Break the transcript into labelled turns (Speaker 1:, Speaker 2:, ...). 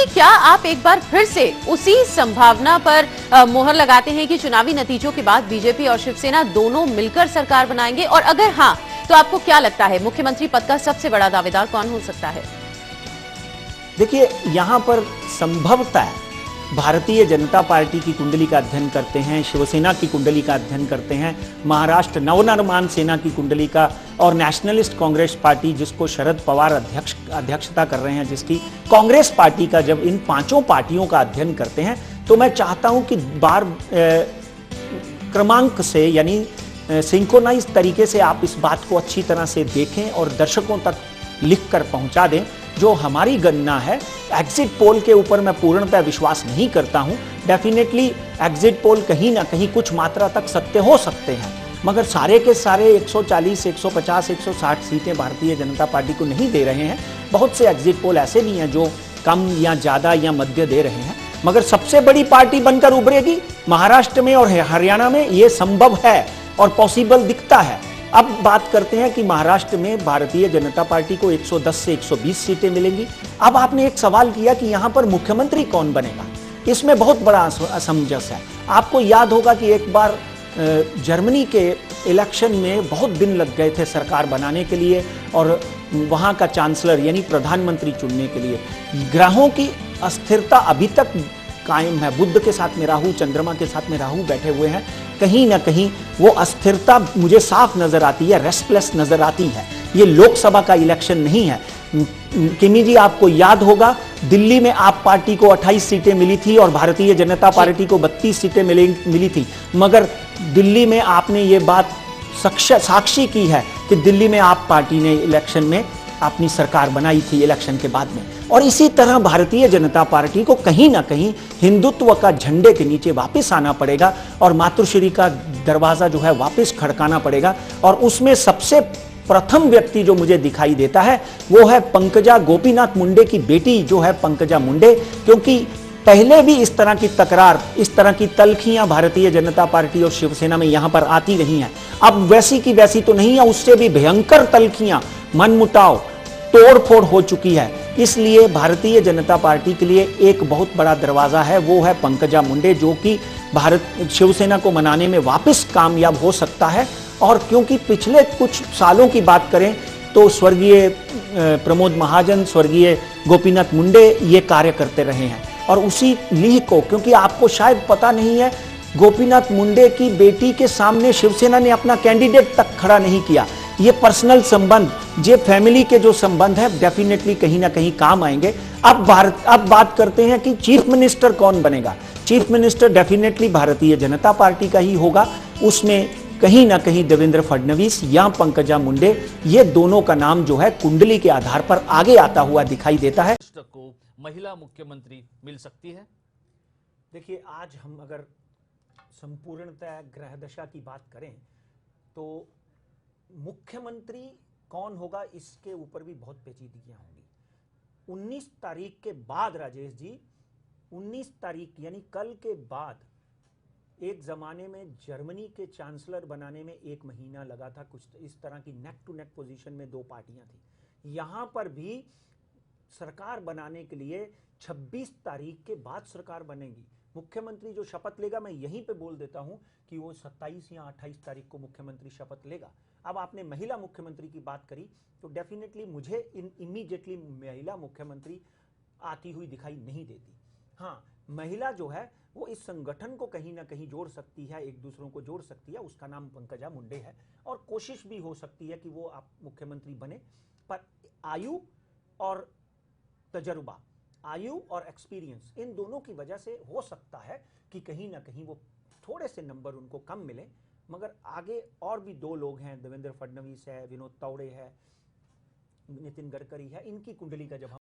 Speaker 1: देखिए, क्या आप एक बार फिर से उसी संभावना पर मोहर लगाते हैं कि चुनावी नतीजों के बाद बीजेपी और शिवसेना दोनों मिलकर सरकार बनाएंगे? और अगर हाँ, तो आपको क्या लगता है मुख्यमंत्री पद का सबसे बड़ा दावेदार कौन हो सकता है?
Speaker 2: देखिए, यहां पर संभवतः भारतीय जनता पार्टी की कुंडली का अध्ययन करते हैं, शिवसेना की कुंडली का अध्ययन करते हैं, महाराष्ट्र नवनिर्माण सेना की कुंडली का, और नेशनलिस्ट कांग्रेस पार्टी जिसको शरद पवार अध्यक्षता कर रहे हैं, जिसकी कांग्रेस पार्टी का, जब इन पांचों पार्टियों का अध्ययन करते हैं तो मैं चाहता हूं कि क्रमांक से यानी सिंक्रोनाइज तरीके से आप इस बात को अच्छी तरह से देखें और दर्शकों तक लिखकर पहुंचा दें। जो हमारी गणना है, एग्जिट पोल के ऊपर मैं पूर्णतः विश्वास नहीं करता हूं। डेफिनेटली एग्जिट पोल कहीं ना कहीं कुछ मात्रा तक सत्य हो सकते हैं, मगर सारे के सारे 140, 150, 160 सीटें भारतीय जनता पार्टी को नहीं दे रहे हैं। बहुत से एग्जिट पोल ऐसे भी हैं जो कम या ज्यादा या मध्य दे रहे हैं, मगर सबसे बड़ी पार्टी बनकर उभरेगी महाराष्ट्र में और हरियाणा में, यह संभव है और पॉसिबल दिखता है। अब बात करते हैं कि महाराष्ट्र में भारतीय जनता पार्टी को 110 से 120 सीटें मिलेंगी। अब आपने एक सवाल किया कि यहां पर मुख्यमंत्री कौन बनेगा, इसमें बहुत बड़ा असमंजस है। आपको याद होगा कि एक बार जर्मनी के इलेक्शन में बहुत दिन लग गए थे सरकार बनाने के लिए और वहां का चांसलर यानी प्रधानमंत्री चुनने के लिए। ग्रहों की अस्थिरता अभी तक कायम है। बुध के साथ में राहु, चंद्रमा के साथ में राहु बैठे हुए हैं। कहीं ना कहीं वो अस्थिरता मुझे साफ नजर आती है, रेस्टलेस नजर आती है। ये लोकसभा का इलेक्शन नहीं है। किमी जी, आपको याद होगा दिल्ली में आप पार्टी को 28 सीटें मिली थी और भारतीय जनता पार्टी को 32 सीटें मिली थी, मगर दिल्ली में आपने ये बात साक्षी की है कि दिल्ली में आप पार्टी ने इलेक्शन में अपनी सरकार बनाई थी इलेक्शन के बाद में। और इसी तरह भारतीय जनता पार्टी को कहीं ना कहीं हिंदुत्व का झंडे के नीचे वापस आना पड़ेगा और मातृश्री का दरवाजा जो है वापस खड़काना पड़ेगा। और उसमें सबसे प्रथम व्यक्ति जो मुझे दिखाई देता है वो है पंकजा गोपीनाथ मुंडे की बेटी जो है पंकजा मुंडे, क्योंकि पहले भी इस तरह की तकरार, इस तरह की तल्खियां भारतीय जनता पार्टी और शिवसेना में यहां पर आती रही हैं। अब वैसी की वैसी तो नहीं है, उससे भी भयंकर तल्खियां, मनमुटाव, तोड़फोड़ हो चुकी है। इसलिए भारतीय जनता पार्टी के लिए एक बहुत बड़ा दरवाजा है, वो है पंकजा मुंडे, जो कि शिवसेना को मनाने में वापस कामयाब हो सकता है। और क्योंकि पिछले कुछ सालों की बात करें तो स्वर्गीय प्रमोद महाजन, स्वर्गीय गोपीनाथ मुंडे ये कार्य करते रहे हैं और उसी लीह को, क्योंकि आपको शायद पता नहीं है, गोपीनाथ मुंडे की बेटी के सामने शिवसेना ने अपना कैंडिडेट तक खड़ा नहीं किया। ये पर्सनल संबंध, ये फैमिली के जो संबंध है, डेफिनेटली कहीं ना कहीं काम आएंगे। अब बात करते हैं कि चीफ मिनिस्टर कौन बनेगा। Chief minister definitely Bharatiya Janata party का ही होगा। उसमें कहीं ना कहीं देवेंद्र फडणवीस या पंकजा मुंडे, ये दोनों का नाम जो है कुंडली के आधार पर आगे आता हुआ दिखाई देता है।
Speaker 3: को महिला मुख्यमंत्री मिल सकती है।
Speaker 2: देखिए, आज हम अगर संपूर्णतः ग्रह दशा की बात करें तो मुख्यमंत्री कौन होगा इसके ऊपर भी बहुत पेचीदगियां होंगी। 19 तारीख के बाद राजेश जी, 19 तारीख यानी कल के बाद, एक जमाने में जर्मनी के चांसलर बनाने में 1 महीना लगा था। कुछ इस तरह की नेक टू नेक पोजीशन में 2 पार्टियां थी। यहां पर भी सरकार बनाने के लिए 26 तारीख के बाद सरकार बनेगी। मुख्यमंत्री जो शपथ लेगा, मैं यहीं पे बोल देता हूं कि वो 27 या 28 तारीख को मुख्यमंत्री शपथ लेगा। अब आपने महिला मुख्यमंत्री की बात करी तो डेफिनेटली मुझे इमीडिएटली महिला मुख्यमंत्री आती हुई दिखाई नहीं देती। हाँ, महिला जो है वो इस संगठन को कहीं ना कहीं जोड़ सकती है, एक दूसरों को जोड़ सकती है। उसका नाम पंकजा मुंडे है और कोशिश भी हो सकती है कि वो आप मुख्यमंत्री बने। पर आयु और तजर्बा, आयु और एक्सपीरियंस, इन दोनों की वजह से हो सकता है कि कहीं ना कहीं वो थोड़े से नंबर उनको कम मिले। मगर आगे और भी 2 लोग हैं, देवेंद्र फडणवीस है, विनोद तावड़े है, नितिन गडकरी है। इनकी कुंडली का जब